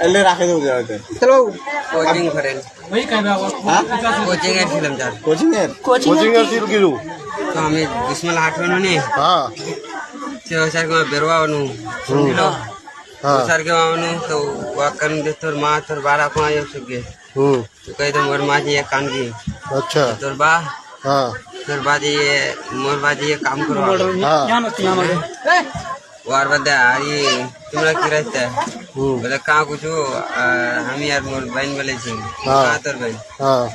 এলে রাখে দেবো যাতে চলো কোচিং করেন কোচিং এর ছিলাম স্যার কোচিং এর ছিল কিরু তো আমি বিসমিল্লাহ হাঁটবেন নি হ্যাঁ सर के बेरवा बनू समझलो सर के बनू तो वाकन दे तोर माँ तोर बारा को आयो सके तो कह दो मोर माँ जी ये कान की अच्छा तोर बा हाँ तोर बाजी ये मोर बाजी ये काम करो वार बदे ये तुम्हारा की रहता है बोले कहाँ कुछ हम यार मोर बहन बोले छी कहाँ तोर बहन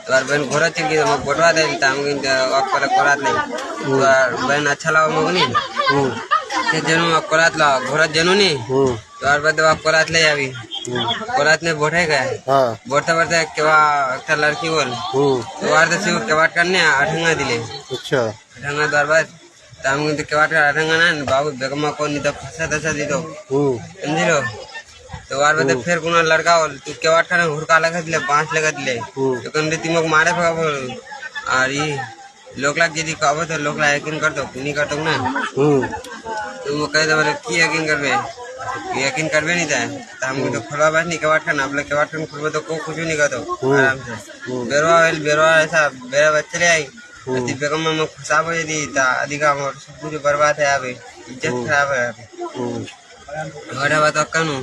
तोर बहन घोड़ा चल गई तो बोटवा दे हम वाक कोरात नहीं तो बहन अच्छा लगा मगनी जनू कोरात ला घोड़ा जनू नहीं तो और बाद कोरात ले अभी कोरात ने बैठे गए बैठते बैठते केवा एक लड़की बोल तो वार दे सिव केवाट करने अठंगा दिले अच्छा अठंगा द्वार बाद ताम के केवाट का अठंगा ना बाबू बेगमा को नहीं तो फंसा तसा दी दो समझिलो तो वार बाद फिर कोनो लड़का बोल तू केवाट का हुरका लगा दिले 5 लगा दिले तो कंदे तिमक मारे भगा बोल और ये लोग लाग यदि कहबो तो लोग ला यकीन कर दो नहीं कर दो ना तुम कह दो बोले की यकीन करबे नहीं था तो हमको तो खुलवा बात नहीं केवाट खान आप लोग केवाट खान खुलबो तो को कुछ नहीं कर दो आराम से बेरवा ऐसा बेरा बच्चे ले आई अति बेगम में खुशाब हो यदि ता अधिका मोर सब कुछ बर्बाद है अभी इज्जत खराब है अभी घोड़ा बात कानू